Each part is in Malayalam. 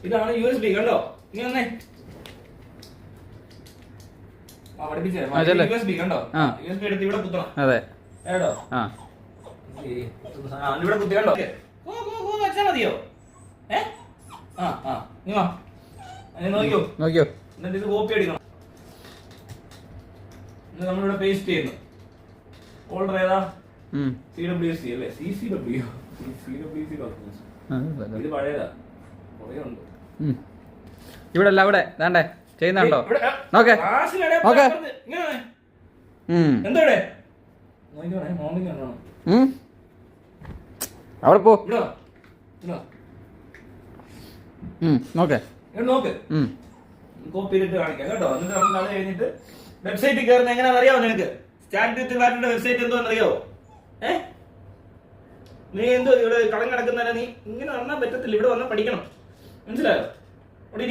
ഇതാണ് USB കണ്ടോ? ഇങ്ങനെ വന്നേ. USB കണ്ടോ? USB എടുത്ത് ഇവിടെ കുത്തണം. അതെ കേട്ടോ? ഇവിടെ കുത്തി കണ്ടോ? വെച്ചാ മതിയോ? നീ വാ. നോക്കിയോ? എന്നിട്ട് ഇത് കോപ്പി അടിക്കണം. എന്നിട്ട് നമ്മളിവിടെ പേസ്റ്റ് ചെയ്യുന്നു. ഓൾഡർ ഏതാ? CWC അല്ലേ? CCW. ഇത് പഴയതാ. കുറേ ഉണ്ട്. ഇവിടെ അല്ല അവിടെ വേണ്ടേ ചെയ്യുന്നുണ്ടോ? നോക്കേ എന്തോടെ അവിടെ പോ നോക്കേ നോക്ക് കോപ്പി ചെയ്തിട്ട് കാണിക്കാം കേട്ടോ. എന്നിട്ട് നമുക്ക് അത് കഴിഞ്ഞിട്ട് വെബ്സൈറ്റിൽ കയറുന്ന എങ്ങനെയാണെന്ന് അറിയാമോ നിനക്ക്? സ്റ്റാൻഡ് വെബ്സൈറ്റ് എന്തോന്ന് അറിയാവോ? നീ എന്തോ ഇവിടെ കടം കിടക്കുന്നതല്ല. നീ ഇങ്ങനെ വന്നാൽ പറ്റത്തില്ല. ഇവിടെ വന്നാൽ പഠിക്കണം. മനസ്സിലായോ? ഇവിടെ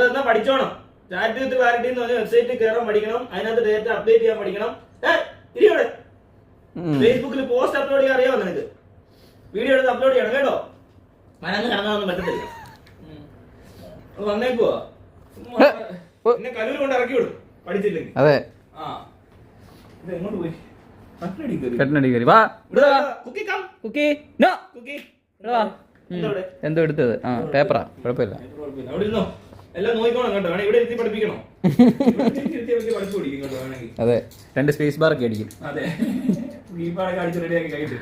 വന്നാൽ പഠിച്ചോണം. ചാറ്റ് വിത്ത് ക്ലാരിറ്റി എന്ന് പറഞ്ഞ വെബ്സൈറ്റിൽ കയറാൻ പഠിക്കണം. അതിനകത്ത് ഡേറ്റ അപ്ഡേറ്റ് ചെയ്യാൻ പഠിക്കണം. ഇരിയോടെ ഫേസ്ബുക്കിൽ പോസ്റ്റ് അപ്ലോഡ് ചെയ്യാൻ അറിയാമോ നിനക്ക്? വീഡിയോ എടുത്ത് അപ്ലോഡ് ചെയ്യണം കേട്ടോ. മനന്ന് കടന്നൊന്നും പറ്റത്തില്ല. വന്നേക്കുവാ പിന്നെ കല്ലൂർ കൊണ്ട് ഇറക്കി വിടും പഠിച്ചില്ലെങ്കിൽ. അതെ ഇത് എങ്ങോട്ട് പോയി? എന്തോ എടുത്തത് പേപ്പറാ കുഴപ്പമില്ല. എല്ലാം നോക്കിക്കോണം കേട്ടോ. ഇവിടെ ഇരുത്തി പഠിപ്പിക്കണം. അതെ 2 സ്പേസ് ബാർ ഒക്കെ അടിക്കും. അതെ കീപാടൊക്കെ അടിച്ച് റെഡിയാക്കി കഴിച്ചു.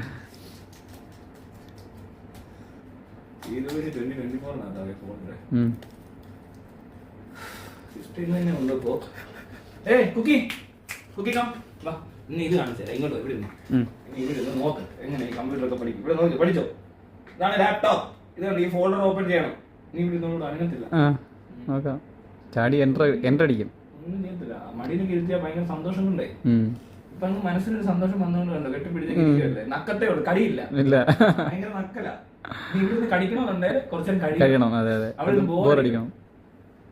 ഇത് കാണിച്ചാ ഇങ്ങോട്ടോ ഇവിടെ നോക്ക് എങ്ങനെ കമ്പ്യൂട്ടർ ഒക്കെ പഠിക്കും. ഇവിടെ നോക്കി പഠിച്ചോ. ഇതാണ് ലാപ്ടോപ്പ്. ഇതാണ് ഈ ഫോൾഡർ ഓപ്പൺ ചെയ്യണം. നീ ഇവിടെ നിന്നോട് അനങ്ങത്തില്ല. നോക്കാം ചാടി എൻ്റർ അടിക്കും. ഒന്നും ചെയ്യത്തില്ല. മടിയിലൊക്കെ ഇരുത്തിയാൽ ഭയങ്കര സന്തോഷം കൊണ്ടേ. ഇപ്പൊ മനസ്സിലൊരു സന്തോഷം വന്നുകൊണ്ട് കണ്ടോ കെട്ടിപ്പിടിച്ചേ നക്കത്തേ ഉള്ളു. കടിയില്ല. ഭയങ്കര നക്കല. നീ ഇവിടെ കടിക്കണമെന്നുണ്ടെ കുറച്ചും കഴിയണം. അവിടെ ബോറടിക്കണം.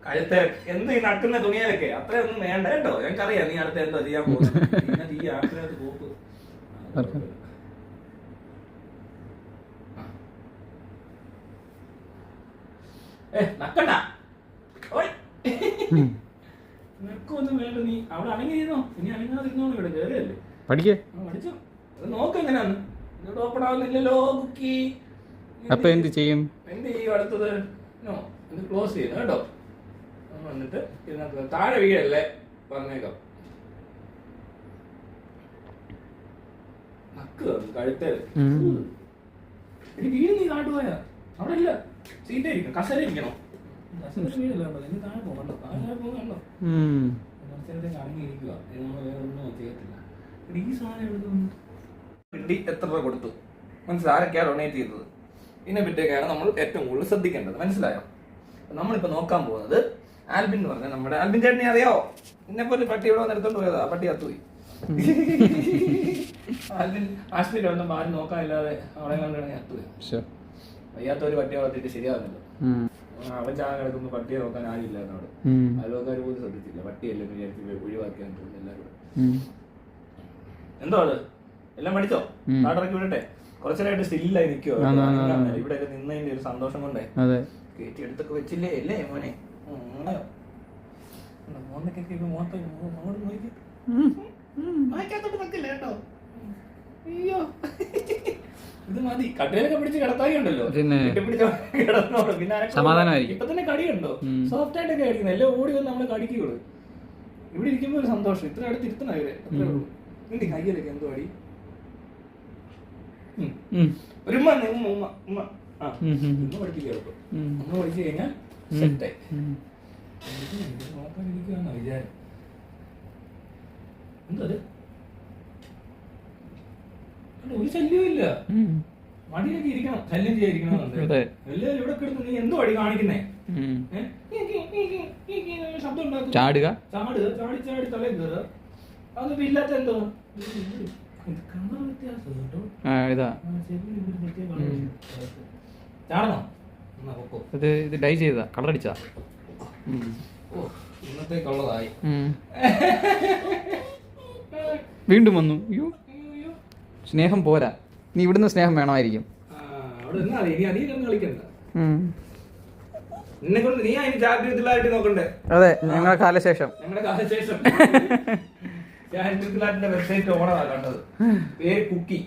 കഴുത്തെ എന്ത് ഈ നക്കുന്ന തുണിയാലൊക്കെ അത്രയൊന്നും വേണ്ട കേട്ടോ. ഞങ്ങൾക്കറിയാം നീ അടുത്ത എന്താ ചെയ്യാൻ പോകുന്നത്. ഈ ആപ്പിനകത്ത് പോക്ക് നക്കണ്ട. നക്കൊന്നും വേണ്ട. നീ അവിടെ അനങ്ങിയിരുന്നോ? ഇനി അനങ്ങാതിരുന്നോ? ഇവിടെ കയറിയല്ലേ പഠിച്ചോ. അത് നോക്ക് എങ്ങനെയാന്ന്. ഇതോട് ഓപ്പൺ ആവുന്നില്ലല്ലോ കുക്കി. അപ്പൊ എന്ത് ചെയ്യും? അടുത്തത് നോ ഇത് ക്ലോസ് ചെയ്യുന്നു കേട്ടോ. വന്നിട്ട് ഇതിനകത്ത് താഴെ വീഴല്ലേ പറഞ്ഞേക്കാം. നക്ക് കഴുത്തേ വീട്. നീ കാട്ടുപോയാ അവിടെ ഇല്ല. സീറ്റേ ഇരിക്കണം. കസേര ഇരിക്കണം. കസേര വീടല്ലോ. നീ താഴെ പോകണ്ടോ? താഴെ പോകണ്ടോ? കസേരത്തേക്ക് അടങ്ങിയിരിക്കുക. വേറെ ഒന്നും ചെയ്യത്തില്ല. ഈ സാധനം എടുക്കുന്നു. എത്ര രൂപ കൊടുത്തു മനസ്സിലായി? ആരൊക്കെയാണ് ഡൊണേറ്റ് ചെയ്തത്? ഇതിനെ പറ്റിയൊക്കെയാണ് നമ്മൾ ഏറ്റവും കൂടുതൽ ശ്രദ്ധിക്കേണ്ടത്. മനസ്സിലായോ? നമ്മളിപ്പോ നോക്കാൻ പോകുന്നത് ആൽബിൻ എന്ന് പറഞ്ഞാൽ നമ്മുടെ ആൽബിൻ ചേട്ടനെ അറിയോ? എന്നെ പോലെ പട്ടി ഇവിടെ വന്നെടുത്തോണ്ട് പോയതാ. പട്ടി കത്തുപോയി. ആൽബിൻ ആശുപത്രി വന്നപ്പോ ആരും നോക്കാനില്ലാതെ അവിടെ കണ്ടാണെങ്കിൽ കത്തുപോയി. വയ്യാത്തൊരു പട്ടിയെ വളർത്തിയിട്ട് ശരിയാവുന്നല്ലോ. അവൻ ചാകാൻ കിടക്കുമ്പോ പട്ടിയെ നോക്കാൻ ആരില്ല എന്നോട്. അയൽവക്കാർ പോലും ശ്രദ്ധിച്ചില്ല. പട്ടിയല്ലേ വിചാരിച്ച് ഒഴിവാക്കിയാൻ തോന്നുന്നു എല്ലാവരും. എന്തോ അത് എല്ലാം പഠിച്ചോ? നാട്ടിറക്കി വിടട്ടെ. കുറച്ചേരായിട്ട് സ്റ്റില്ലായി നിൽക്കുവോ? ഇവിടെ നിന്നതിന്റെ ഒരു സന്തോഷം കൊണ്ടേ കയറ്റി എടുത്തൊക്കെ വെച്ചില്ലേ അല്ലേ മോനെ? ഇത് മതി. കട്ടിലൊക്കെ പിടിച്ച് കിടത്തായി ഉണ്ടല്ലോ. കിടന്നോളൂ. പിന്നെ ഇപ്പൊ തന്നെ കടിയുണ്ടോ? സോഫ്റ്റ് ആയിട്ടൊക്കെ കഴിക്കുന്നത്. എല്ലാം ഓടി വന്ന് നമ്മളെ കടിക്കുള്ളൂ. ഇവിടെ ഇരിക്കുമ്പോ ഒരു സന്തോഷം. ഇത്ര അടുത്ത് ഇരുത്തണം ഇവരെ. അത്രേ ഉള്ളൂ. നിന്റെ കയ്യിലൊക്കെ എന്തോ അടി. ഒരു ഉമ്മ പഠിപ്പിക്കാം. ഉമ്മ പഠിച്ചു കഴിഞ്ഞാൽ സെറ്റായി. നോക്കാനിരിക്കുകയാണോ വിചാരം? എന്തത്? ഒരു ശല്യവും ഇല്ല. മടിയിലൊക്കെ ഇരിക്കണം. ശല്യം ചെയ്യാതിരിക്കണമെന്നുണ്ട്. എല്ലാവരും ഇവിടെ കിടന്ന് നീ എന്തോ അടി കാണിക്കുന്നേ? ശബ്ദം ഉണ്ടാക്കും. ചാടുക ചാടി തലേ കയറുക. അതൊന്നും ഇല്ലാത്ത എന്തോ ചാടണോ? ഇത് ഡൈ ചെയ്തതാ. കളർ അടിച്ചതാ. ഇന്നത്തേക്കുള്ളതായി. വീണ്ടും വന്നു. അയ്യോ സ്നേഹം പോരാ. നീ ഇവിടുന്ന് സ്നേഹം വേണമായിരിക്കും. അവിടെ എന്നാ ഇനി അധികം കളിക്കണ്ട. ഉം. എന്നെ കൊണ്ട് നീ അതിന് ചാരിത്രത്തിലായിട്ട് നോക്കണ്ടേ? അതെ, ഞങ്ങളുടെ കാലശേഷം. ഞങ്ങളുടെ കാലശേഷം ചാരിത്രത്തിലാറ്റിന്റെ വെബ്സൈറ്റ് ഓണറാ കണ്ടത്. പേര് കുക്കി.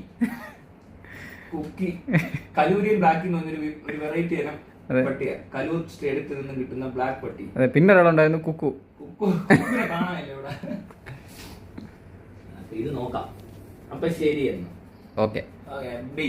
കുക്കി കലൂരിയൻ ബ്ലാക്ക് എന്ന് പറഞ്ഞൊരു ഒരു വെറൈറ്റി ഇനം പട്ടിയ. കലൂർ സ്റ്റേഡിയത്തിൽ നിന്ന് കിട്ടുന്ന ബ്ലാക്ക് പട്ടി. അതെ, പിന്നെ ഒരാളുണ്ടായിരുന്നു കുക്കു. കുക്കിനെ കാണാനില്ല ഇവിടെ. ഇത് നോക്കാം. അപ്പൊ ശരി എന്ന്. ഓക്കെ. ബി